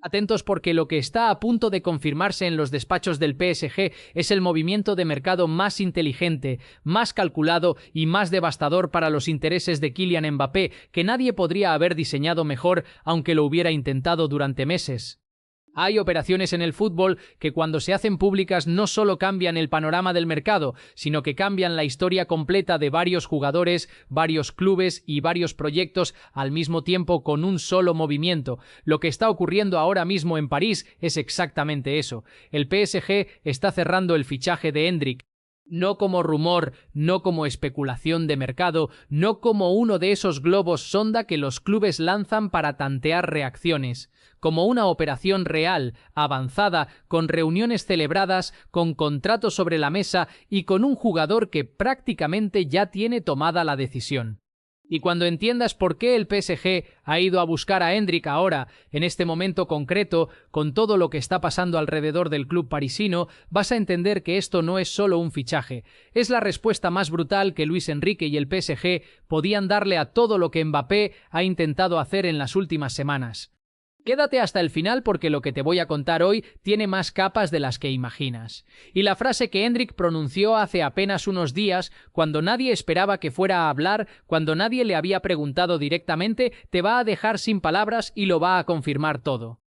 Atentos porque lo que está a punto de confirmarse en los despachos del PSG es el movimiento de mercado más inteligente, más calculado y más devastador para los intereses de Kylian Mbappé, que nadie podría haber diseñado mejor aunque lo hubiera intentado durante meses. Hay operaciones en el fútbol que cuando se hacen públicas no solo cambian el panorama del mercado, sino que cambian la historia completa de varios jugadores, varios clubes y varios proyectos al mismo tiempo con un solo movimiento. Lo que está ocurriendo ahora mismo en París es exactamente eso. El PSG está cerrando el fichaje de Endrick. No como rumor, no como especulación de mercado, no como uno de esos globos sonda que los clubes lanzan para tantear reacciones, como una operación real, avanzada, con reuniones celebradas, con contratos sobre la mesa y con un jugador que prácticamente ya tiene tomada la decisión. Y cuando entiendas por qué el PSG ha ido a buscar a Endrick ahora, en este momento concreto, con todo lo que está pasando alrededor del club parisino, vas a entender que esto no es solo un fichaje. Es la respuesta más brutal que Luis Enrique y el PSG podían darle a todo lo que Mbappé ha intentado hacer en las últimas semanas. Quédate hasta el final porque lo que te voy a contar hoy tiene más capas de las que imaginas. Y la frase que Endrick pronunció hace apenas unos días, cuando nadie esperaba que fuera a hablar, cuando nadie le había preguntado directamente, te va a dejar sin palabras y lo va a confirmar todo.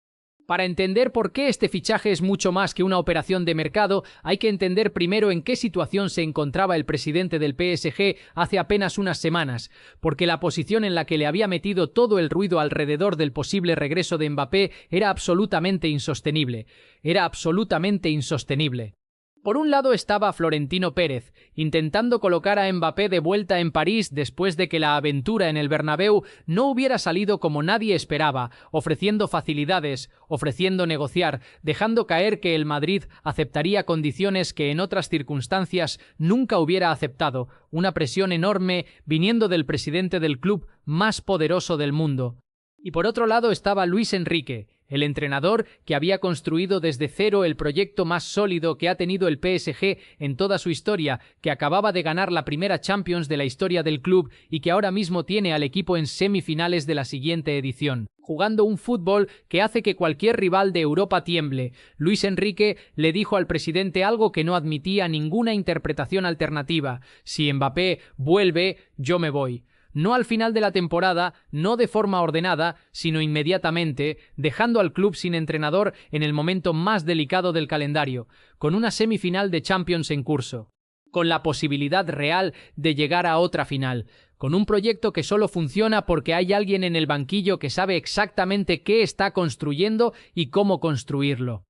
Para entender por qué este fichaje es mucho más que una operación de mercado, hay que entender primero en qué situación se encontraba el presidente del PSG hace apenas unas semanas, porque la posición en la que le había metido todo el ruido alrededor del posible regreso de Mbappé era absolutamente insostenible. Era absolutamente insostenible. Por un lado estaba Florentino Pérez, intentando colocar a Mbappé de vuelta en París después de que la aventura en el Bernabéu no hubiera salido como nadie esperaba, ofreciendo facilidades, ofreciendo negociar, dejando caer que el Madrid aceptaría condiciones que en otras circunstancias nunca hubiera aceptado, una presión enorme viniendo del presidente del club más poderoso del mundo. Y por otro lado estaba Luis Enrique, el entrenador que había construido desde cero el proyecto más sólido que ha tenido el PSG en toda su historia, que acababa de ganar la primera Champions de la historia del club y que ahora mismo tiene al equipo en semifinales de la siguiente edición, jugando un fútbol que hace que cualquier rival de Europa tiemble. Luis Enrique le dijo al presidente algo que no admitía ninguna interpretación alternativa: si Mbappé vuelve, yo me voy. No al final de la temporada, no de forma ordenada, sino inmediatamente, dejando al club sin entrenador en el momento más delicado del calendario, con una semifinal de Champions en curso, con la posibilidad real de llegar a otra final, con un proyecto que solo funciona porque hay alguien en el banquillo que sabe exactamente qué está construyendo y cómo construirlo.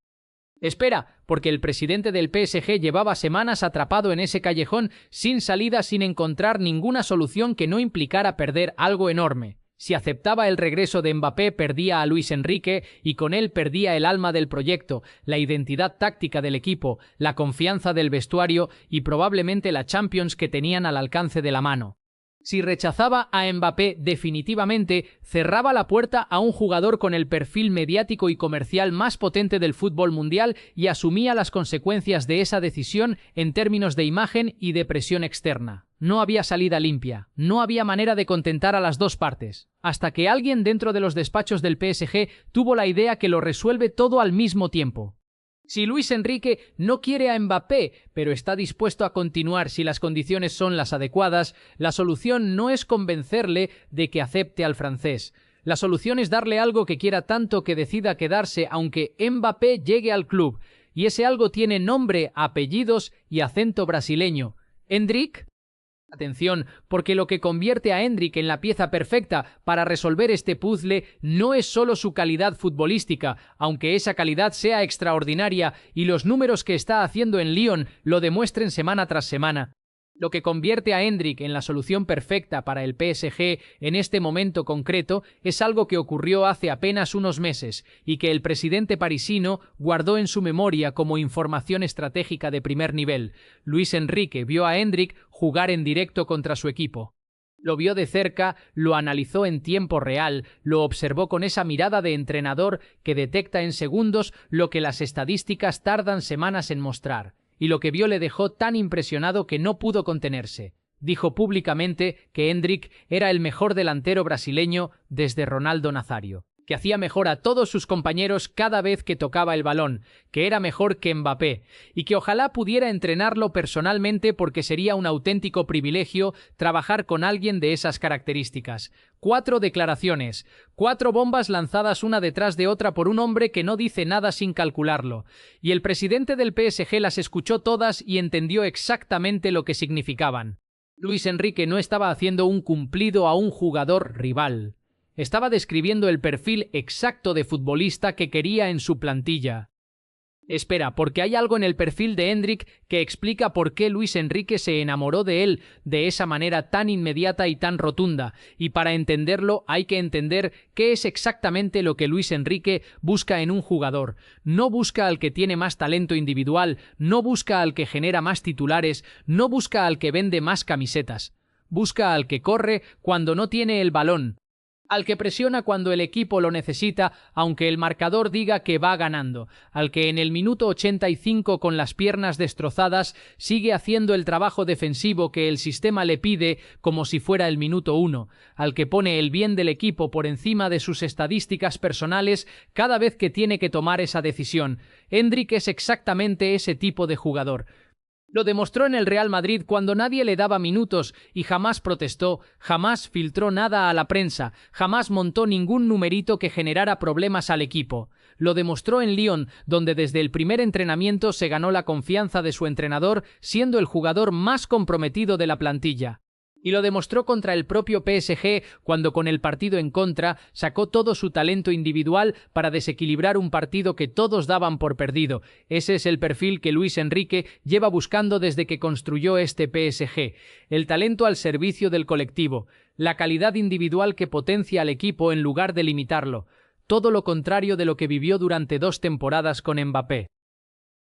Espera, porque el presidente del PSG llevaba semanas atrapado en ese callejón sin salida, sin encontrar ninguna solución que no implicara perder algo enorme. Si aceptaba el regreso de Mbappé, perdía a Luis Enrique y con él perdía el alma del proyecto, la identidad táctica del equipo, la confianza del vestuario y probablemente la Champions que tenían al alcance de la mano. Si rechazaba a Mbappé definitivamente, cerraba la puerta a un jugador con el perfil mediático y comercial más potente del fútbol mundial y asumía las consecuencias de esa decisión en términos de imagen y de presión externa. No había salida limpia, no había manera de contentar a las dos partes, hasta que alguien dentro de los despachos del PSG tuvo la idea que lo resuelve todo al mismo tiempo. Si Luis Enrique no quiere a Mbappé, pero está dispuesto a continuar si las condiciones son las adecuadas, la solución no es convencerle de que acepte al francés. La solución es darle algo que quiera tanto que decida quedarse aunque Mbappé llegue al club. Y ese algo tiene nombre, apellidos y acento brasileño. ¿Endrick? Atención, porque lo que convierte a Endrick en la pieza perfecta para resolver este puzzle no es solo su calidad futbolística, aunque esa calidad sea extraordinaria y los números que está haciendo en Lyon lo demuestren semana tras semana. Lo que convierte a Endrick en la solución perfecta para el PSG en este momento concreto es algo que ocurrió hace apenas unos meses y que el presidente parisino guardó en su memoria como información estratégica de primer nivel. Luis Enrique vio a Endrick jugar en directo contra su equipo. Lo vio de cerca, lo analizó en tiempo real, lo observó con esa mirada de entrenador que detecta en segundos lo que las estadísticas tardan semanas en mostrar. Y lo que vio le dejó tan impresionado que no pudo contenerse. Dijo públicamente que Endrick era el mejor delantero brasileño desde Ronaldo Nazário. que hacía mejor a todos sus compañeros cada vez que tocaba el balón, que era mejor que Mbappé, y que ojalá pudiera entrenarlo personalmente porque sería un auténtico privilegio trabajar con alguien de esas características. 4 declaraciones, 4 bombas lanzadas una detrás de otra por un hombre que no dice nada sin calcularlo, y el presidente del PSG las escuchó todas y entendió exactamente lo que significaban. Luis Enrique no estaba haciendo un cumplido a un jugador rival. Estaba describiendo el perfil exacto de futbolista que quería en su plantilla. Espera, porque hay algo en el perfil de Endrick que explica por qué Luis Enrique se enamoró de él de esa manera tan inmediata y tan rotunda, y para entenderlo hay que entender qué es exactamente lo que Luis Enrique busca en un jugador. No busca al que tiene más talento individual, no busca al que genera más titulares, no busca al que vende más camisetas. Busca al que corre cuando no tiene el balón, al que presiona cuando el equipo lo necesita, aunque el marcador diga que va ganando, al que en el minuto 85 con las piernas destrozadas sigue haciendo el trabajo defensivo que el sistema le pide como si fuera el minuto 1, al que pone el bien del equipo por encima de sus estadísticas personales cada vez que tiene que tomar esa decisión. Endrick es exactamente ese tipo de jugador. Lo demostró en el Real Madrid cuando nadie le daba minutos y jamás protestó, jamás filtró nada a la prensa, jamás montó ningún numerito que generara problemas al equipo. Lo demostró en Lyon, donde desde el primer entrenamiento se ganó la confianza de su entrenador, siendo el jugador más comprometido de la plantilla. Y lo demostró contra el propio PSG cuando con el partido en contra sacó todo su talento individual para desequilibrar un partido que todos daban por perdido. Ese es el perfil que Luis Enrique lleva buscando desde que construyó este PSG. El talento al servicio del colectivo, la calidad individual que potencia al equipo en lugar de limitarlo. Todo lo contrario de lo que vivió durante 2 temporadas con Mbappé.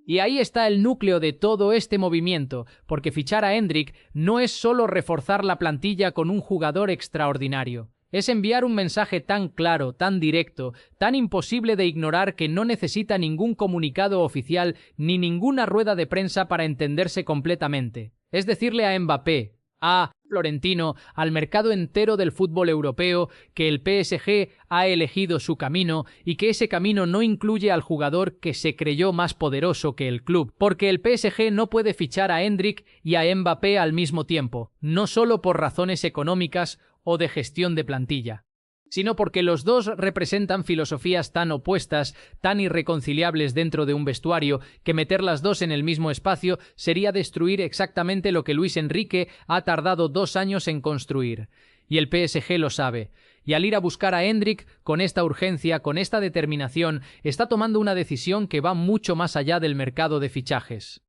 Y ahí está el núcleo de todo este movimiento, porque fichar a Endrick no es solo reforzar la plantilla con un jugador extraordinario. Es enviar un mensaje tan claro, tan directo, tan imposible de ignorar que no necesita ningún comunicado oficial ni ninguna rueda de prensa para entenderse completamente. Es decirle a Mbappé, a Florentino, al mercado entero del fútbol europeo, que el PSG ha elegido su camino y que ese camino no incluye al jugador que se creyó más poderoso que el club, porque el PSG no puede fichar a Endrick y a Mbappé al mismo tiempo, no solo por razones económicas o de gestión de plantilla, sino porque los dos representan filosofías tan opuestas, tan irreconciliables dentro de un vestuario, que meter las dos en el mismo espacio sería destruir exactamente lo que Luis Enrique ha tardado 2 años en construir. Y el PSG lo sabe. Y al ir a buscar a Endrick, con esta urgencia, con esta determinación, está tomando una decisión que va mucho más allá del mercado de fichajes.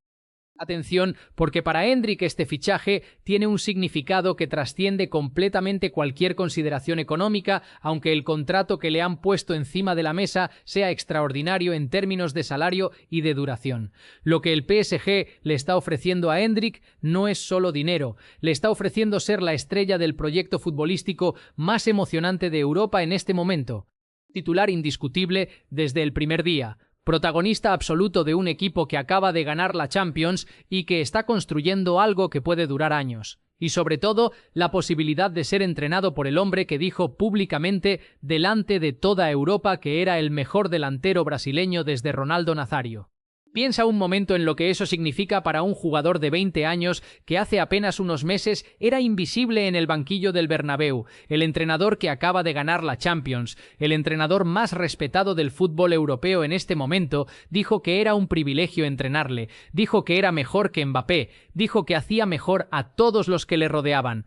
Atención, porque para Endrick este fichaje tiene un significado que trasciende completamente cualquier consideración económica, aunque el contrato que le han puesto encima de la mesa sea extraordinario en términos de salario y de duración. Lo que el PSG le está ofreciendo a Endrick no es solo dinero, le está ofreciendo ser la estrella del proyecto futbolístico más emocionante de Europa en este momento. Titular indiscutible desde el primer día. Protagonista absoluto de un equipo que acaba de ganar la Champions y que está construyendo algo que puede durar años. Y sobre todo, la posibilidad de ser entrenado por el hombre que dijo públicamente delante de toda Europa que era el mejor delantero brasileño desde Ronaldo Nazário. Piensa un momento en lo que eso significa para un jugador de 20 años que hace apenas unos meses era invisible en el banquillo del Bernabéu, el entrenador que acaba de ganar la Champions, el entrenador más respetado del fútbol europeo en este momento, dijo que era un privilegio entrenarle, dijo que era mejor que Mbappé, dijo que hacía mejor a todos los que le rodeaban.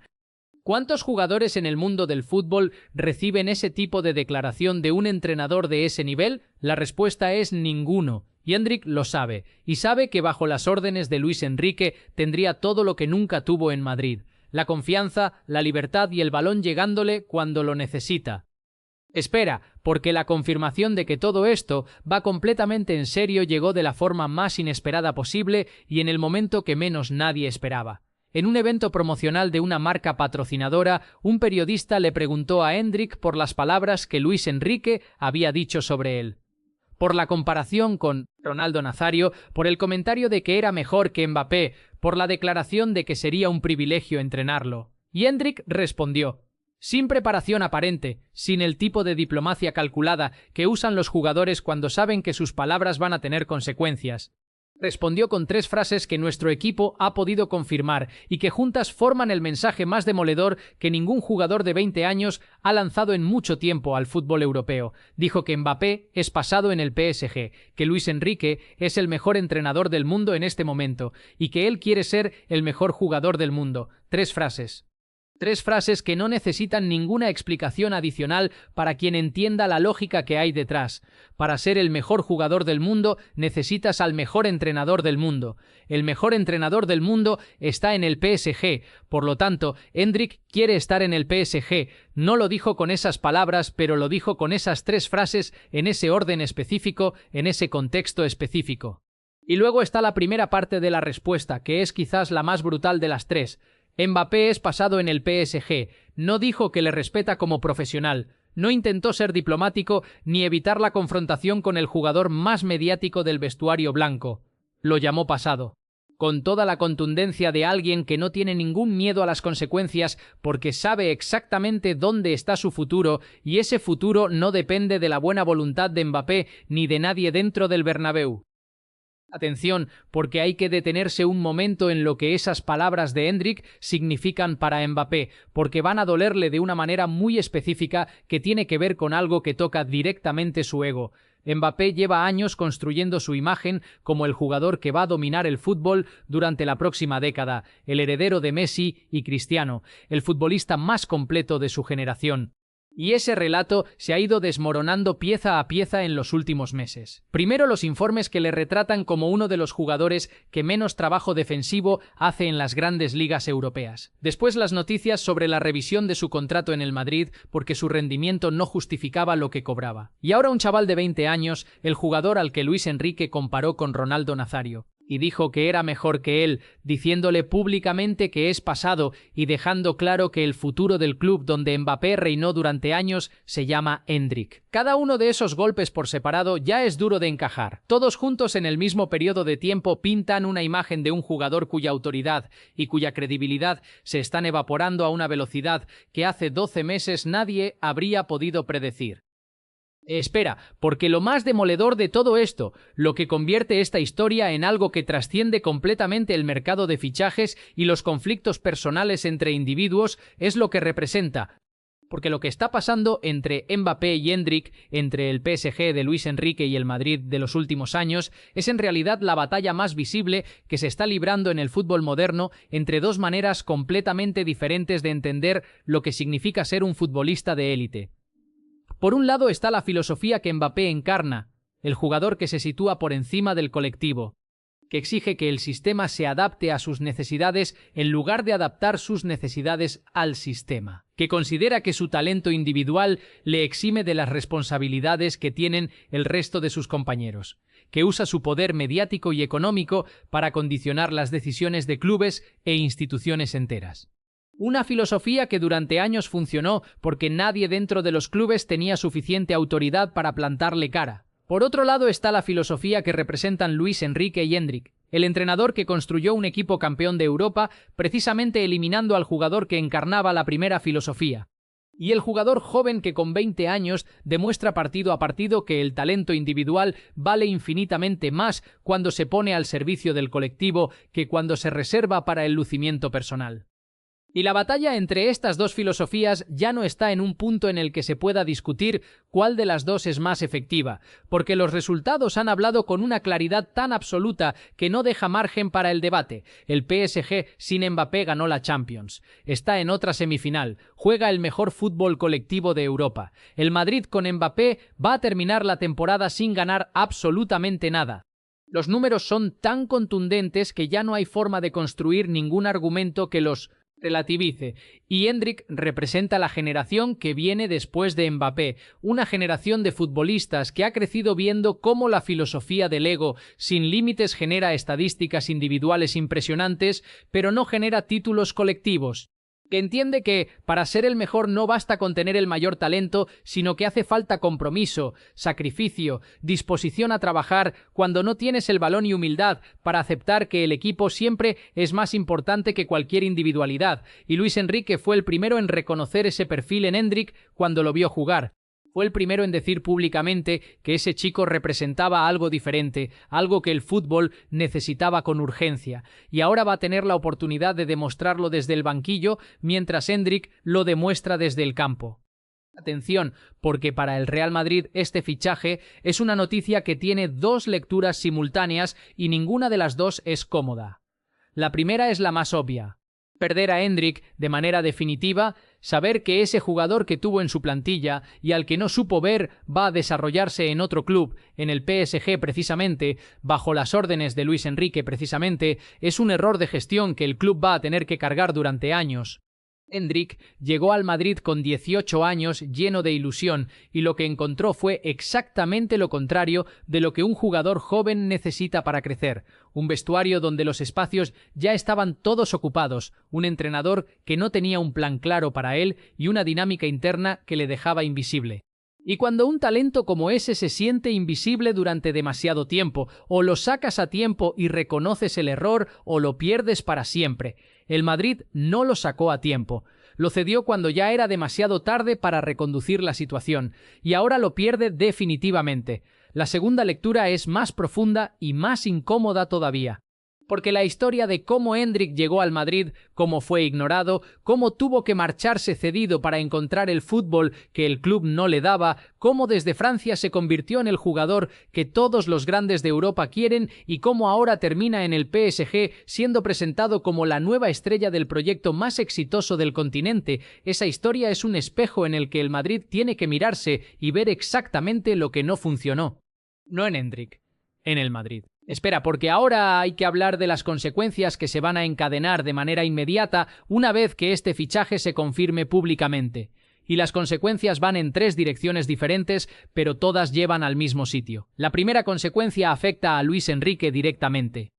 ¿Cuántos jugadores en el mundo del fútbol reciben ese tipo de declaración de un entrenador de ese nivel? La respuesta es ninguno. Y Endrick lo sabe, y sabe que bajo las órdenes de Luis Enrique tendría todo lo que nunca tuvo en Madrid, la confianza, la libertad y el balón llegándole cuando lo necesita. Espera, porque la confirmación de que todo esto va completamente en serio llegó de la forma más inesperada posible y en el momento que menos nadie esperaba. En un evento promocional de una marca patrocinadora, un periodista le preguntó a Endrick por las palabras que Luis Enrique había dicho sobre él. Por la comparación con Ronaldo Nazário, por el comentario de que era mejor que Mbappé, por la declaración de que sería un privilegio entrenarlo. Y Endrick respondió: sin preparación aparente, sin el tipo de diplomacia calculada que usan los jugadores cuando saben que sus palabras van a tener consecuencias. Respondió con 3 frases que nuestro equipo ha podido confirmar y que juntas forman el mensaje más demoledor que ningún jugador de 20 años ha lanzado en mucho tiempo al fútbol europeo. Dijo que Mbappé es pasado en el PSG, que Luis Enrique es el mejor entrenador del mundo en este momento y que él quiere ser el mejor jugador del mundo. 3 frases. 3 frases que no necesitan ninguna explicación adicional para quien entienda la lógica que hay detrás. Para ser el mejor jugador del mundo necesitas al mejor entrenador del mundo. El mejor entrenador del mundo está en el PSG. Por lo tanto, Endrick quiere estar en el PSG. No lo dijo con esas palabras, pero lo dijo con esas 3 frases, en ese orden específico, en ese contexto específico. Y luego está la primera parte de la respuesta, que es quizás la más brutal de las 3. Mbappé es pasado en el PSG. No dijo que le respeta como profesional. No intentó ser diplomático ni evitar la confrontación con el jugador más mediático del vestuario blanco. Lo llamó pasado. Con toda la contundencia de alguien que no tiene ningún miedo a las consecuencias porque sabe exactamente dónde está su futuro y ese futuro no depende de la buena voluntad de Mbappé ni de nadie dentro del Bernabéu. Atención, porque hay que detenerse un momento en lo que esas palabras de Endrick significan para Mbappé, porque van a dolerle de una manera muy específica que tiene que ver con algo que toca directamente su ego. Mbappé lleva años construyendo su imagen como el jugador que va a dominar el fútbol durante la próxima década, el heredero de Messi y Cristiano, el futbolista más completo de su generación. Y ese relato se ha ido desmoronando pieza a pieza en los últimos meses. Primero, los informes que le retratan como uno de los jugadores que menos trabajo defensivo hace en las grandes ligas europeas. Después, las noticias sobre la revisión de su contrato en el Madrid porque su rendimiento no justificaba lo que cobraba. Y ahora un chaval de 20 años, el jugador al que Luis Enrique comparó con Ronaldo Nazario. Y dijo que era mejor que él, diciéndole públicamente que es pasado y dejando claro que el futuro del club donde Mbappé reinó durante años se llama Endrick. Cada uno de esos golpes por separado ya es duro de encajar. Todos juntos en el mismo periodo de tiempo pintan una imagen de un jugador cuya autoridad y cuya credibilidad se están evaporando a una velocidad que hace 12 meses nadie habría podido predecir. Espera, porque lo más demoledor de todo esto, lo que convierte esta historia en algo que trasciende completamente el mercado de fichajes y los conflictos personales entre individuos, es lo que representa. Porque lo que está pasando entre Mbappé y Endrick, entre el PSG de Luis Enrique y el Madrid de los últimos años, es en realidad la batalla más visible que se está librando en el fútbol moderno entre dos maneras completamente diferentes de entender lo que significa ser un futbolista de élite. Por un lado está la filosofía que Mbappé encarna, el jugador que se sitúa por encima del colectivo, que exige que el sistema se adapte a sus necesidades en lugar de adaptar sus necesidades al sistema, que considera que su talento individual le exime de las responsabilidades que tienen el resto de sus compañeros, que usa su poder mediático y económico para condicionar las decisiones de clubes e instituciones enteras. Una filosofía que durante años funcionó porque nadie dentro de los clubes tenía suficiente autoridad para plantarle cara. Por otro lado está la filosofía que representan Luis Enrique y Endrick, el entrenador que construyó un equipo campeón de Europa precisamente eliminando al jugador que encarnaba la primera filosofía. Y el jugador joven que con 20 años demuestra partido a partido que el talento individual vale infinitamente más cuando se pone al servicio del colectivo que cuando se reserva para el lucimiento personal. Y la batalla entre estas dos filosofías ya no está en un punto en el que se pueda discutir cuál de las dos es más efectiva, porque los resultados han hablado con una claridad tan absoluta que no deja margen para el debate. El PSG sin Mbappé ganó la Champions. Está en otra semifinal. Juega el mejor fútbol colectivo de Europa. El Madrid con Mbappé va a terminar la temporada sin ganar absolutamente nada. Los números son tan contundentes que ya no hay forma de construir ningún argumento que los relativice, y Endrick representa la generación que viene después de Mbappé, una generación de futbolistas que ha crecido viendo cómo la filosofía del ego sin límites genera estadísticas individuales impresionantes, pero no genera títulos colectivos. Que entiende que para ser el mejor no basta con tener el mayor talento, sino que hace falta compromiso, sacrificio, disposición a trabajar cuando no tienes el balón y humildad para aceptar que el equipo siempre es más importante que cualquier individualidad, y Luis Enrique fue el primero en reconocer ese perfil en Endrick cuando lo vio jugar. Fue el primero en decir públicamente que ese chico representaba algo diferente, algo que el fútbol necesitaba con urgencia, y ahora va a tener la oportunidad de demostrarlo desde el banquillo, mientras Endrick lo demuestra desde el campo. Atención, porque para el Real Madrid este fichaje es una noticia que tiene dos lecturas simultáneas y ninguna de las dos es cómoda. La primera es la más obvia. Perder a Endrick de manera definitiva, saber que ese jugador que tuvo en su plantilla y al que no supo ver va a desarrollarse en otro club, en el PSG precisamente, bajo las órdenes de Luis Enrique precisamente, es un error de gestión que el club va a tener que cargar durante años. Endrick llegó al Madrid con 18 años lleno de ilusión y lo que encontró fue exactamente lo contrario de lo que un jugador joven necesita para crecer. Un vestuario donde los espacios ya estaban todos ocupados, un entrenador que no tenía un plan claro para él y una dinámica interna que le dejaba invisible. Y cuando un talento como ese se siente invisible durante demasiado tiempo, o lo sacas a tiempo y reconoces el error, o lo pierdes para siempre. El Madrid no lo sacó a tiempo. Lo cedió cuando ya era demasiado tarde para reconducir la situación, y ahora lo pierde definitivamente. La segunda lectura es más profunda y más incómoda todavía. Porque la historia de cómo Endrick llegó al Madrid, cómo fue ignorado, cómo tuvo que marcharse cedido para encontrar el fútbol que el club no le daba, cómo desde Francia se convirtió en el jugador que todos los grandes de Europa quieren y cómo ahora termina en el PSG siendo presentado como la nueva estrella del proyecto más exitoso del continente. Esa historia es un espejo en el que el Madrid tiene que mirarse y ver exactamente lo que no funcionó. No en Endrick, en el Madrid. Espera, porque ahora hay que hablar de las consecuencias que se van a encadenar de manera inmediata una vez que este fichaje se confirme públicamente. Y las consecuencias van en tres direcciones diferentes, pero todas llevan al mismo sitio. La primera consecuencia afecta a Luis Enrique directamente.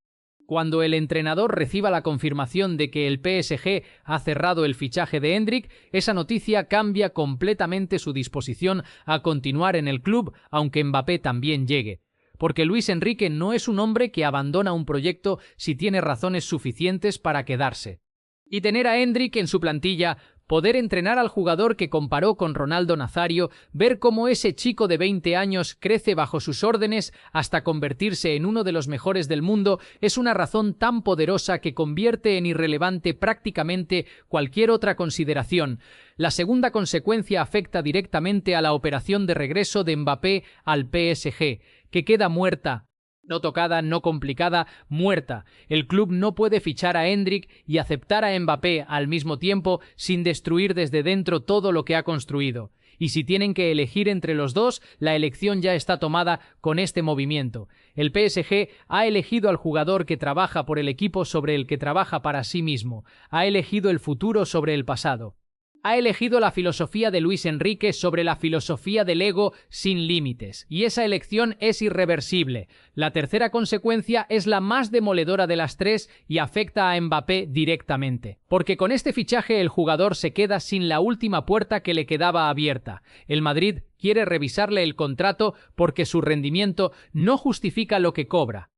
Cuando el entrenador reciba la confirmación de que el PSG ha cerrado el fichaje de Endrick, esa noticia cambia completamente su disposición a continuar en el club, aunque Mbappé también llegue. Porque Luis Enrique no es un hombre que abandona un proyecto si tiene razones suficientes para quedarse. Y tener a Endrick en su plantilla, poder entrenar al jugador que comparó con Ronaldo Nazario, ver cómo ese chico de 20 años crece bajo sus órdenes hasta convertirse en uno de los mejores del mundo, es una razón tan poderosa que convierte en irrelevante prácticamente cualquier otra consideración. La segunda consecuencia afecta directamente a la operación de regreso de Mbappé al PSG, que queda muerta. No tocada, no complicada, muerta. El club no puede fichar a Endrick y aceptar a Mbappé al mismo tiempo sin destruir desde dentro todo lo que ha construido. Y si tienen que elegir entre los dos, la elección ya está tomada con este movimiento. El PSG ha elegido al jugador que trabaja por el equipo sobre el que trabaja para sí mismo. Ha elegido el futuro sobre el pasado. Ha elegido la filosofía de Luis Enrique sobre la filosofía del ego sin límites, y esa elección es irreversible. La tercera consecuencia es la más demoledora de las tres y afecta a Mbappé directamente, porque con este fichaje el jugador se queda sin la última puerta que le quedaba abierta. El Madrid quiere revisarle el contrato porque su rendimiento no justifica lo que cobra.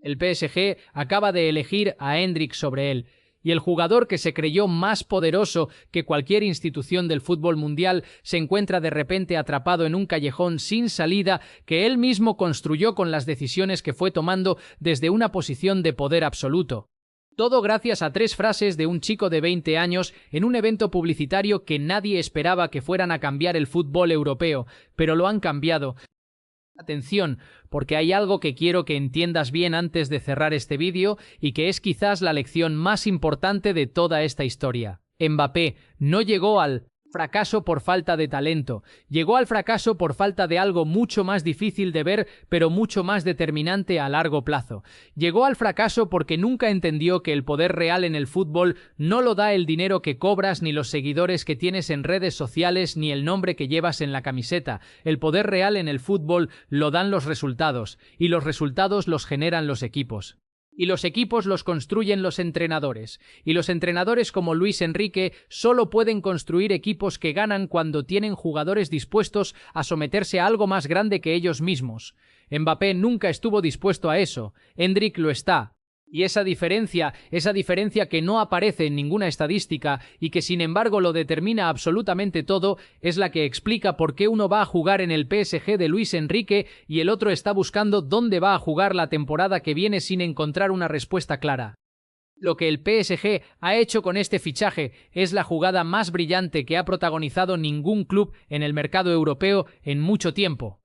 El PSG acaba de elegir a Endrick sobre él, y el jugador que se creyó más poderoso que cualquier institución del fútbol mundial se encuentra de repente atrapado en un callejón sin salida que él mismo construyó con las decisiones que fue tomando desde una posición de poder absoluto. Todo gracias a tres frases de un chico de 20 años en un evento publicitario que nadie esperaba que fueran a cambiar el fútbol europeo, pero lo han cambiado. Atención, porque hay algo que quiero que entiendas bien antes de cerrar este vídeo y que es quizás la lección más importante de toda esta historia. Mbappé no llegó al fracaso por falta de talento, llegó al fracaso por falta de algo mucho más difícil de ver, pero mucho más determinante a largo plazo. Llegó al fracaso porque nunca entendió que el poder real en el fútbol no lo da el dinero que cobras, ni los seguidores que tienes en redes sociales, ni el nombre que llevas en la camiseta. El poder real en el fútbol lo dan los resultados, y los resultados los generan los equipos. Y los equipos los construyen los entrenadores. Y los entrenadores como Luis Enrique solo pueden construir equipos que ganan cuando tienen jugadores dispuestos a someterse a algo más grande que ellos mismos. Mbappé nunca estuvo dispuesto a eso. Endrick lo está. Y esa diferencia que no aparece en ninguna estadística y que sin embargo lo determina absolutamente todo, es la que explica por qué uno va a jugar en el PSG de Luis Enrique y el otro está buscando dónde va a jugar la temporada que viene sin encontrar una respuesta clara. Lo que el PSG ha hecho con este fichaje es la jugada más brillante que ha protagonizado ningún club en el mercado europeo en mucho tiempo.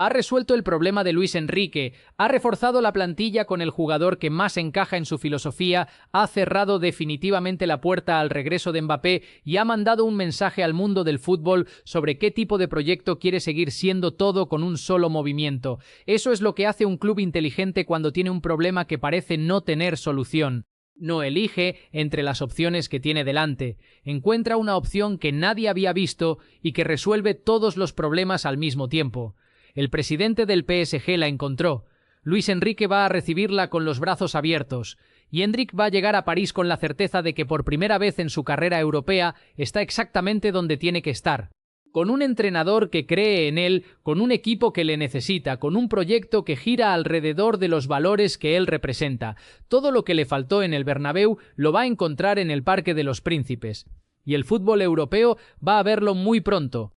Ha resuelto el problema de Luis Enrique, ha reforzado la plantilla con el jugador que más encaja en su filosofía, ha cerrado definitivamente la puerta al regreso de Mbappé y ha mandado un mensaje al mundo del fútbol sobre qué tipo de proyecto quiere seguir siendo todo con un solo movimiento. Eso es lo que hace un club inteligente cuando tiene un problema que parece no tener solución. No elige entre las opciones que tiene delante, encuentra una opción que nadie había visto y que resuelve todos los problemas al mismo tiempo. El presidente del PSG la encontró. Luis Enrique va a recibirla con los brazos abiertos. Y Endrick va a llegar a París con la certeza de que por primera vez en su carrera europea está exactamente donde tiene que estar. Con un entrenador que cree en él, con un equipo que le necesita, con un proyecto que gira alrededor de los valores que él representa. Todo lo que le faltó en el Bernabéu lo va a encontrar en el Parque de los Príncipes. Y el fútbol europeo va a verlo muy pronto.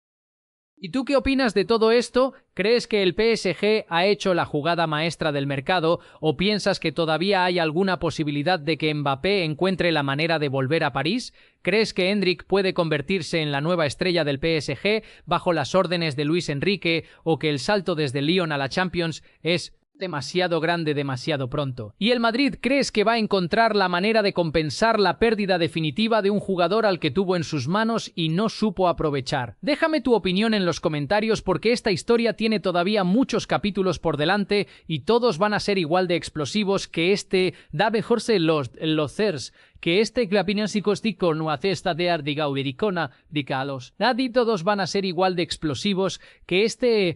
¿Y tú qué opinas de todo esto? ¿Crees que el PSG ha hecho la jugada maestra del mercado o piensas que todavía hay alguna posibilidad de que Mbappé encuentre la manera de volver a París? ¿Crees que Endrick puede convertirse en la nueva estrella del PSG bajo las órdenes de Luis Enrique o que el salto desde Lyon a la Champions es demasiado grande demasiado pronto? ¿Y el Madrid crees que va a encontrar la manera de compensar la pérdida definitiva de un jugador al que tuvo en sus manos y no supo aprovechar? Déjame tu opinión en los comentarios porque esta historia tiene todavía muchos capítulos por delante y todos van a ser igual de explosivos que este da mejorse los cers que este la opinión psicostico no hace esta de ardiga ubericona dicalos. Nadie todos van a ser igual de explosivos que este